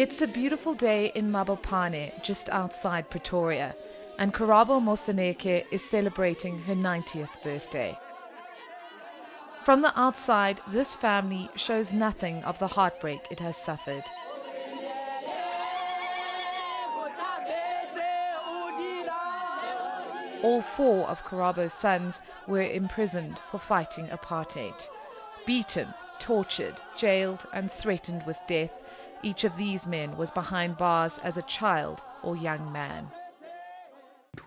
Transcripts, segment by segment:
It's a beautiful day in Mabopane, just outside Pretoria, and Karabo Moseneke is celebrating her 90th birthday. From the outside, this family shows nothing of the heartbreak it has suffered. All four of Karabo's sons were imprisoned for fighting apartheid. Beaten, tortured, jailed, and threatened with death, each of these men was behind bars as a child or young man.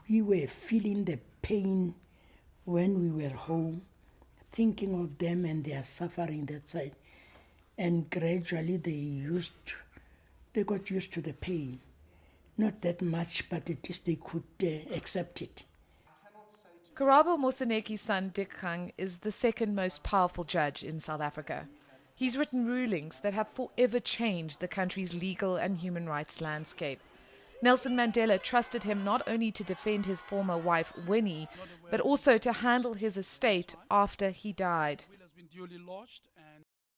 We were feeling the pain when we were home, thinking of them and their suffering that side. And gradually they got used to the pain. Not that much, but at least they could accept it. Karabo Moseneke's son Dikgang is the second most powerful judge in South Africa. He's written rulings that have forever changed the country's legal and human rights landscape. Nelson Mandela trusted him not only to defend his former wife Winnie, but also to handle his estate after he died.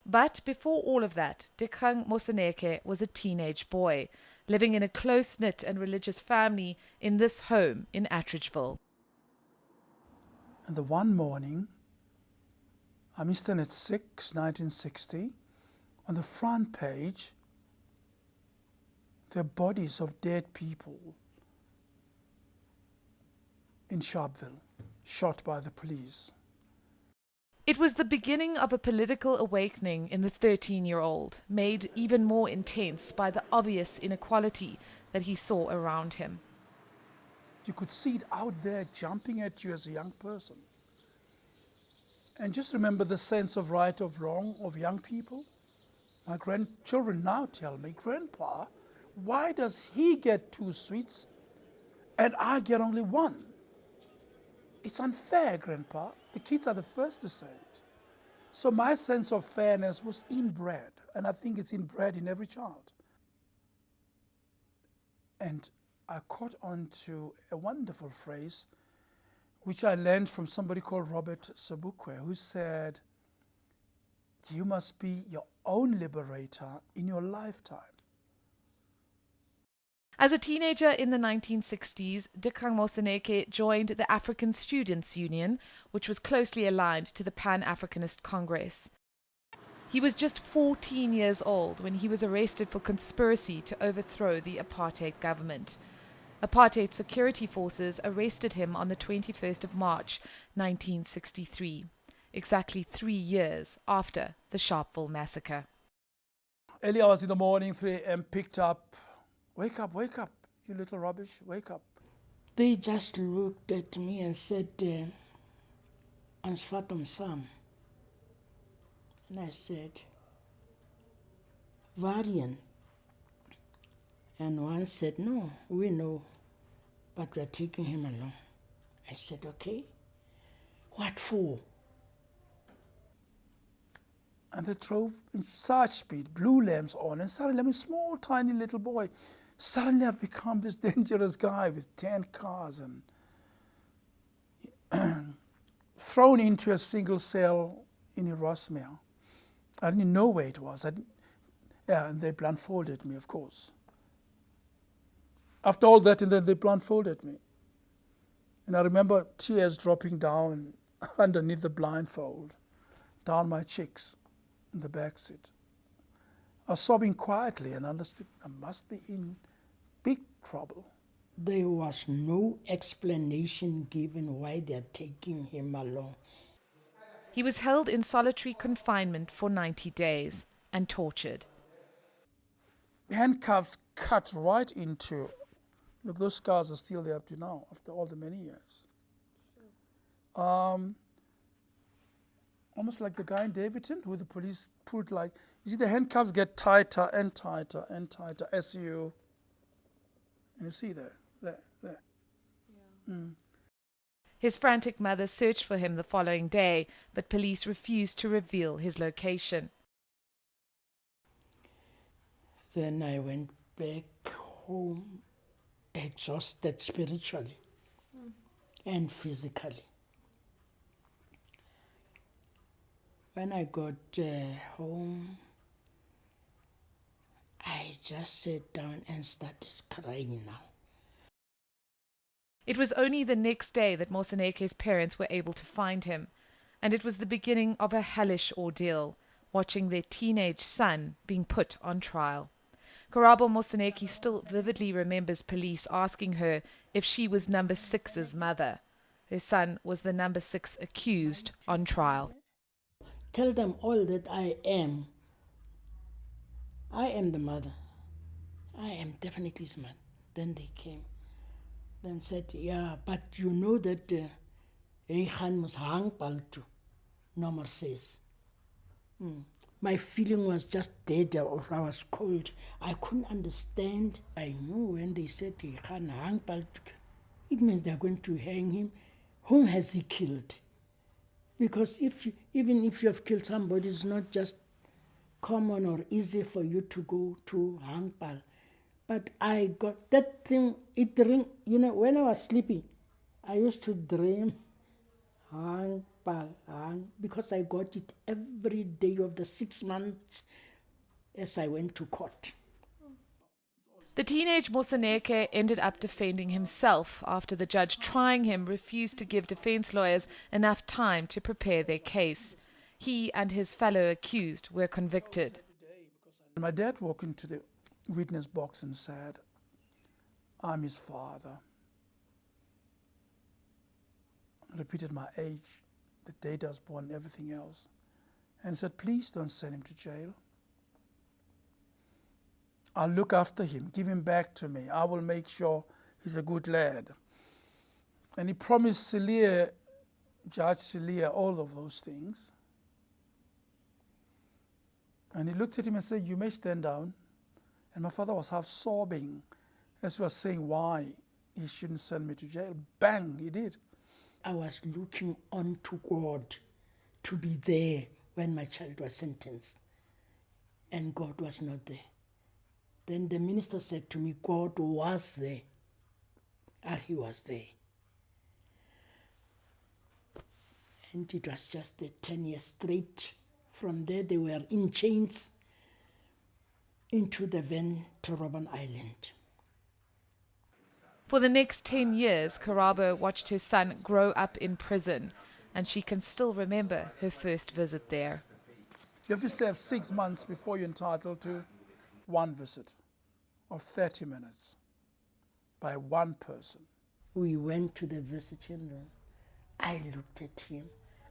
But before all of that, Dikgang Moseneke was a teenage boy, living in a close-knit and religious family in this home in Attridgeville. And the one morning, I'm Eastern at 6, 1960, on the front page, there are bodies of dead people in Sharpeville, shot by the police. It was the beginning of a political awakening in the 13-year-old, made even more intense by the obvious inequality that he saw around him. You could see it out there jumping at you as a young person. And just remember the sense of right or wrong of young people. My grandchildren now tell me, Grandpa, why does he get 2 sweets and I get only 1? It's unfair, Grandpa. The kids are the first to say it. So my sense of fairness was inbred, and I think it's inbred in every child. And I caught on to a wonderful phrase which I learned from somebody called Robert Sobukwe, who said, you must be your own liberator in your lifetime. As a teenager in the 1960s, Dikgang Moseneke joined the African Students' Union, which was closely aligned to the Pan-Africanist Congress. He was just 14 years old when he was arrested for conspiracy to overthrow the apartheid government. Apartheid security forces arrested him on the 21st of March, 1963, exactly 3 years after the Sharpeville massacre. Early hours in the morning, 3 a.m., picked up, wake up, you little rubbish, wake up. They just looked at me and said, Ansfatum Sam. And I said, Varian. And one said, no, we know, but we are taking him along. I said, okay. What for? And they drove in such speed, blue lamps on, and suddenly I'm a small, tiny little boy. Suddenly I've become this dangerous guy with 10 cars and thrown into a single cell in Erasmia. I didn't know where it was. And they blindfolded me, of course. After all that, and then they blindfolded me. And I remember tears dropping down underneath the blindfold, down my cheeks in the back seat. I was sobbing quietly and understood I must be in big trouble. There was no explanation given why they are taking him along. He was held in solitary confinement for 90 days and tortured. Handcuffs cut right into. Look, those scars are still there up to now, after all the many years. Almost like the guy in Davidson, who the police pulled like, you see the handcuffs get tighter and tighter and tighter as you, and you see there. Yeah. His frantic mother searched for him the following day, but police refused to reveal his location. Then I went back home, exhausted spiritually and physically. When I got home, I just sat down and started crying now. It was only the next day that Moseneke's parents were able to find him, and it was the beginning of a hellish ordeal, watching their teenage son being put on trial. Karabo Moseneke still vividly remembers police asking her if she was number 6's mother. Her son was the number 6 accused on trial. Tell them all that I am. I am the mother. I am definitely his mother. Then they came. Then said, yeah, but you know that Khan must hang paltu. Nomar says. My feeling was just dead, or I was cold. I couldn't understand. I knew when they said Khan hang paltu, it means they're going to hang him. Whom has he killed? Because even if you have killed somebody, it's not just common or easy for you to go to hangpal. But I got that thing, it ring, when I was sleeping, I used to dream hangpal, because I got it every day of the 6 months as I went to court. The teenage Moseneke ended up defending himself after the judge trying him refused to give defense lawyers enough time to prepare their case. He and his fellow accused were convicted. My dad walked into the witness box and said, I'm his father. I repeated my age, the date I was born, everything else, and said, please don't send him to jail. I'll look after him, give him back to me. I will make sure he's a good lad. And he promised Judge Celia, all of those things. And he looked at him and said, you may stand down. And my father was half sobbing as he was saying why he shouldn't send me to jail. Bang, he did. I was looking on to God to be there when my child was sentenced. And God was not there. Then the minister said to me, God was there. And he was there. And it was just 10 years straight. From there, they were in chains into the van to Robben Island. For the next 10 years, Karabo watched her son grow up in prison, and she can still remember her first visit there. You have to serve 6 months before you're entitled to one visit of 30 minutes by one person. We went to the visiting room. I looked at him.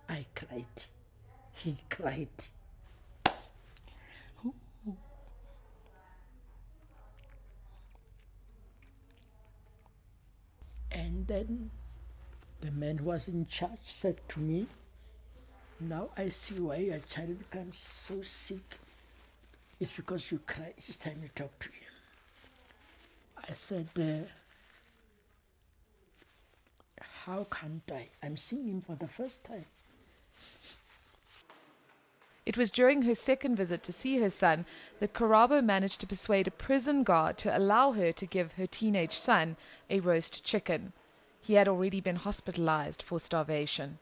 I cried. He cried. And then the man who was in charge said to me, now I see why your child becomes so sick. It's because you cry each time you talk to him. I said, how can't I? I'm seeing him for the first time. It was during her second visit to see her son that Karabo managed to persuade a prison guard to allow her to give her teenage son a roast chicken. He had already been hospitalized for starvation.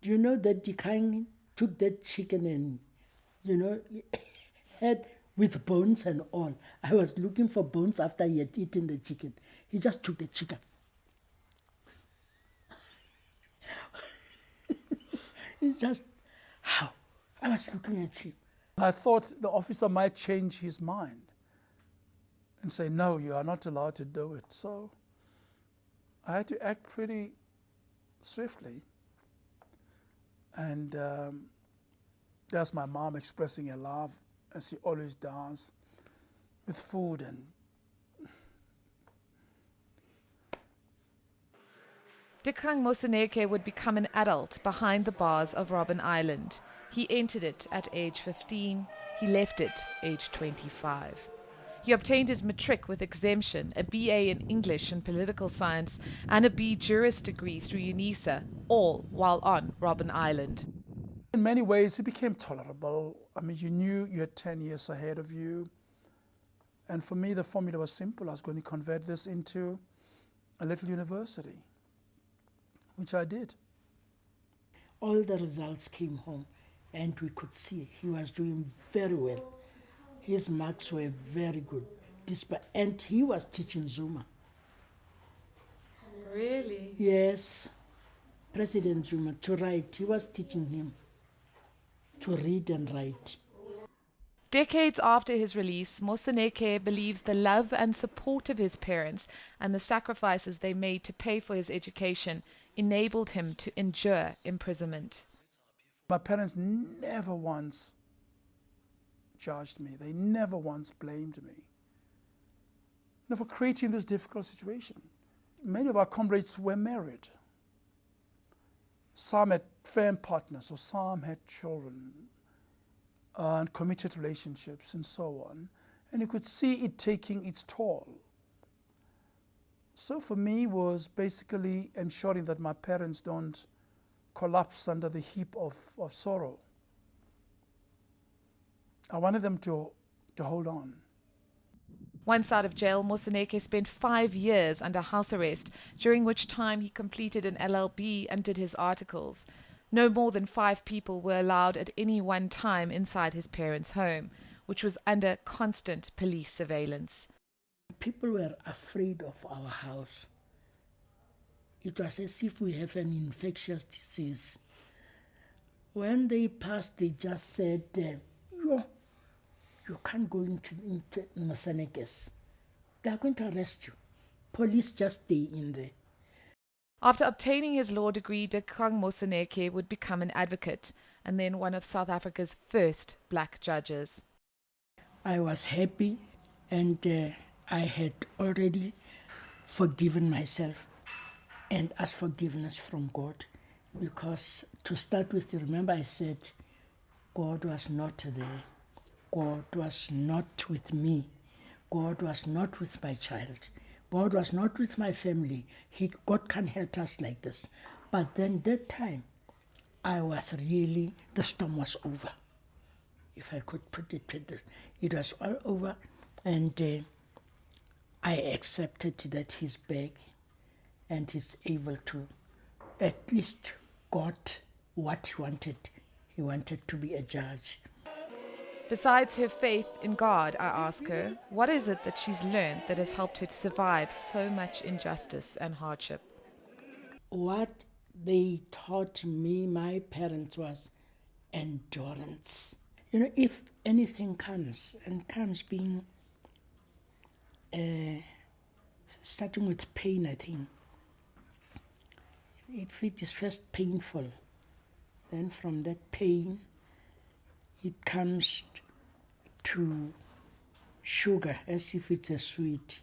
Do you know that Dikang took that chicken and, had with bones and all. I was looking for bones after he had eaten the chicken. He just took the chicken. He just, how? I was looking at him. I thought the officer might change his mind and say, no, you are not allowed to do it. So I had to act pretty swiftly. And that's my mom expressing her love, as she always does, with food. And Dikgang Moseneke would become an adult behind the bars of Robben Island. He entered it at age 15. He left it age 25. He obtained his matric with exemption, a BA in English and Political Science, and a B Juris degree through UNISA, all while on Robben Island. in many ways, it became tolerable. I mean, you knew you had 10 years ahead of you. And for me, the formula was simple. I was going to convert this into a little university, which I did. All the results came home, and we could see he was doing very well. His marks were very good. And he was teaching Zuma. Really? Yes, President Zuma, to write. He was teaching him to read and write. Decades after his release, Moseneke believes the love and support of his parents and the sacrifices they made to pay for his education enabled him to endure imprisonment. My parents never once judged me. They never once blamed me for creating this difficult situation. Many of our comrades were married. Some had firm partners, or some had children and committed relationships and so on. And you could see it taking its toll. So for me was basically ensuring that my parents don't collapse under the heap of sorrow. I wanted them to hold on. Once out of jail, Moseneke spent 5 years under house arrest, during which time he completed an LLB and did his articles. No more than 5 people were allowed at any one time inside his parents' home, which was under constant police surveillance. People were afraid of our house. It was as if we have an infectious disease. When they passed, they just said, you can't go into Mosenekes. They are going to arrest you. Police just stay in there. After obtaining his law degree, Dikgang Moseneke would become an advocate and then one of South Africa's first black judges. I was happy, and I had already forgiven myself and asked forgiveness from God, because to start with, remember I said God was not there. God was not with me. God was not with my child. God was not with my family. God can't help us like this. But then that time, I was really, the storm was over. If I could put it like this, it was all over, and I accepted that he's back and he's able to, at least got what he wanted. He wanted to be a judge. Besides her faith in God, I ask her, what is it that she's learned that has helped her to survive so much injustice and hardship? What they taught me, my parents, was endurance. If anything comes, and comes being, starting with pain, I think. If it is first painful, then from that pain, it comes to sugar, as if it's a sweet.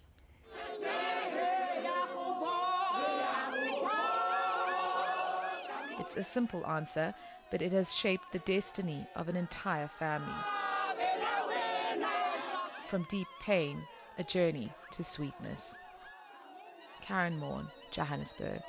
It's a simple answer, but it has shaped the destiny of an entire family. From deep pain, a journey to sweetness. Karen Morn, Johannesburg.